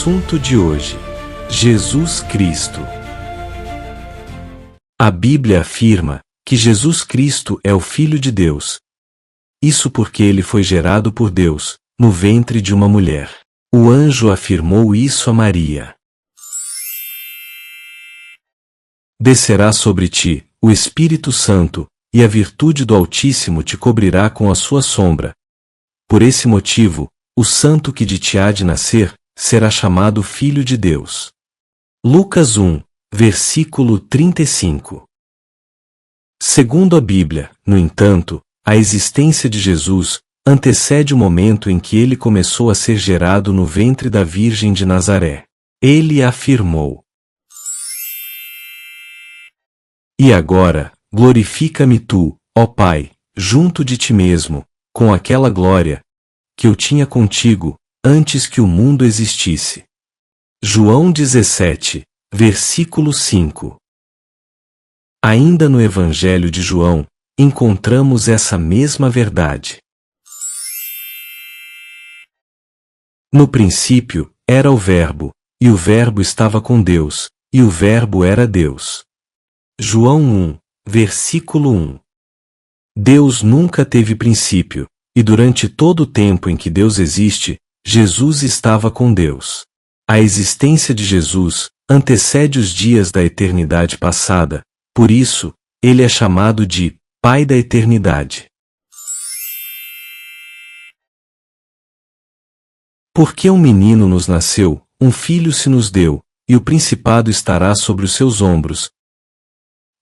assunto de hoje: Jesus Cristo. A Bíblia afirma que Jesus Cristo é o Filho de Deus. Isso porque ele foi gerado por Deus, no ventre de uma mulher. O anjo afirmou isso a Maria. Descerá sobre ti o Espírito Santo, e a virtude do Altíssimo te cobrirá com a sua sombra. Por esse motivo, o santo que de ti há de nascer será chamado Filho de Deus. Lucas 1, versículo 35. Segundo a Bíblia, no entanto, a existência de Jesus antecede o momento em que ele começou a ser gerado no ventre da Virgem de Nazaré. Ele afirmou: E agora, glorifica-me tu, ó Pai, junto de ti mesmo, com aquela glória que eu tinha contigo, antes que o mundo existisse. João 17, versículo 5. Ainda no Evangelho de João, encontramos essa mesma verdade. No princípio, era o Verbo, e o Verbo estava com Deus, e o Verbo era Deus. João 1, versículo 1. Deus nunca teve princípio, e durante todo o tempo em que Deus existe, Jesus estava com Deus. A existência de Jesus antecede os dias da eternidade passada, por isso, ele é chamado de Pai da Eternidade. Porque um menino nos nasceu, um filho se nos deu, e o principado estará sobre os seus ombros,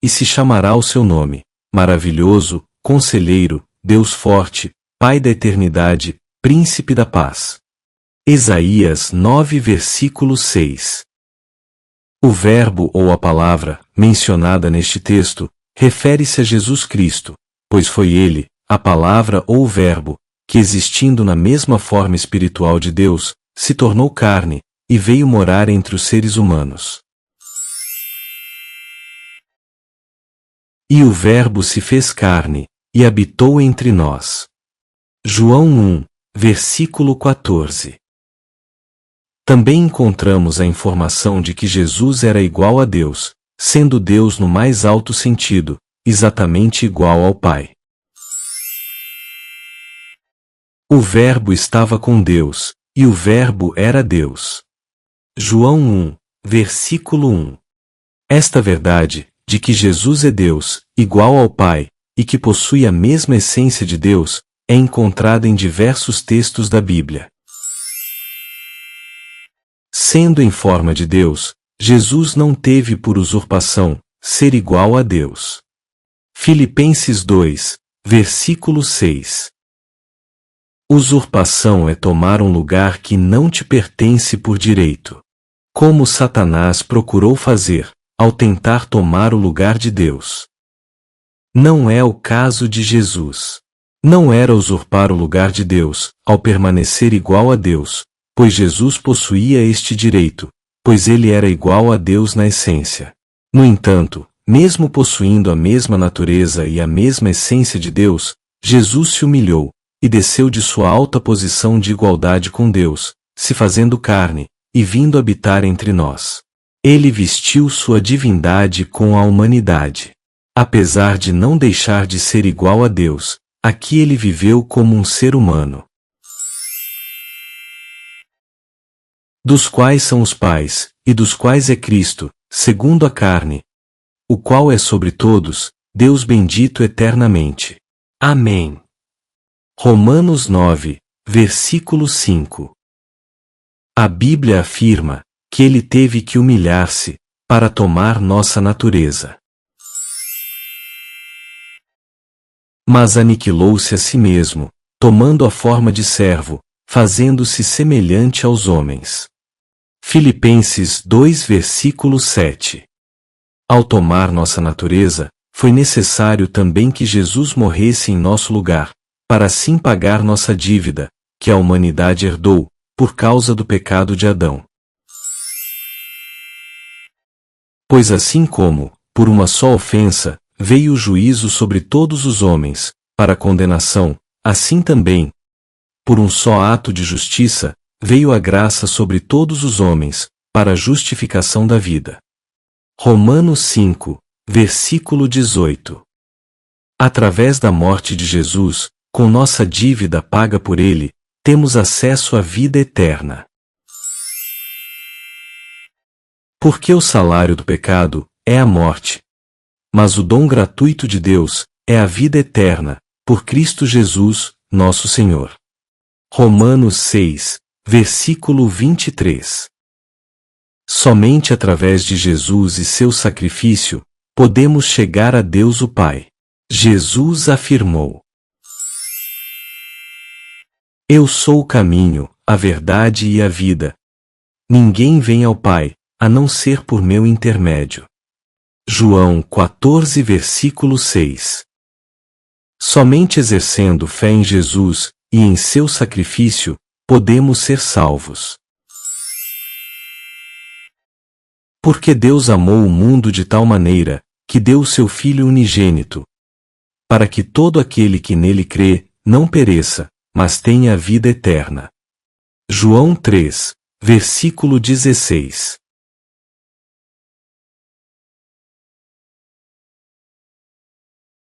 e se chamará o seu nome, Maravilhoso, Conselheiro, Deus Forte, Pai da Eternidade, Príncipe da Paz. Isaías 9, versículo 6. O verbo ou a palavra, mencionada neste texto, refere-se a Jesus Cristo, pois foi ele, a palavra ou o verbo, que existindo na mesma forma espiritual de Deus, se tornou carne, e veio morar entre os seres humanos. E o Verbo se fez carne, e habitou entre nós. João 1, versículo 14. Também encontramos a informação de que Jesus era igual a Deus, sendo Deus no mais alto sentido, exatamente igual ao Pai. O Verbo estava com Deus, e o Verbo era Deus. João 1, versículo 1. Esta verdade, de que Jesus é Deus, igual ao Pai, e que possui a mesma essência de Deus, é encontrada em diversos textos da Bíblia. Sendo em forma de Deus, Jesus não teve por usurpação ser igual a Deus. Filipenses 2, versículo 6. Usurpação é tomar um lugar que não te pertence por direito. Como Satanás procurou fazer, ao tentar tomar o lugar de Deus. Não é o caso de Jesus. Não era usurpar o lugar de Deus, ao permanecer igual a Deus, pois Jesus possuía este direito, pois ele era igual a Deus na essência. No entanto, mesmo possuindo a mesma natureza e a mesma essência de Deus, Jesus se humilhou, e desceu de sua alta posição de igualdade com Deus, se fazendo carne, e vindo habitar entre nós. Ele vestiu sua divindade com a humanidade. Apesar de não deixar de ser igual a Deus, aqui ele viveu como um ser humano. Dos quais são os pais, e dos quais é Cristo, segundo a carne, o qual é sobre todos, Deus bendito eternamente. Amém. Romanos 9, versículo 5. A Bíblia afirma que ele teve que humilhar-se para tomar nossa natureza. Mas aniquilou-se a si mesmo, tomando a forma de servo, fazendo-se semelhante aos homens. Filipenses 2, versículo 7. Ao tomar nossa natureza, foi necessário também que Jesus morresse em nosso lugar, para assim pagar nossa dívida, que a humanidade herdou, por causa do pecado de Adão. Pois assim como, por uma só ofensa, veio o juízo sobre todos os homens, para condenação, assim também, por um só ato de justiça, veio a graça sobre todos os homens, para a justificação da vida. Romanos 5, versículo 18. Através da morte de Jesus, com nossa dívida paga por ele, temos acesso à vida eterna. Porque o salário do pecado é a morte. Mas o dom gratuito de Deus é a vida eterna, por Cristo Jesus, nosso Senhor. Romanos 6, versículo 23. Somente através de Jesus e seu sacrifício, podemos chegar a Deus o Pai. Jesus afirmou: Eu sou o caminho, a verdade e a vida. Ninguém vem ao Pai, a não ser por meu intermédio. João 14, versículo 6. Somente exercendo fé em Jesus e em seu sacrifício, podemos ser salvos. Porque Deus amou o mundo de tal maneira, que deu o seu Filho unigênito, para que todo aquele que nele crê, não pereça, mas tenha a vida eterna. João 3, versículo 16.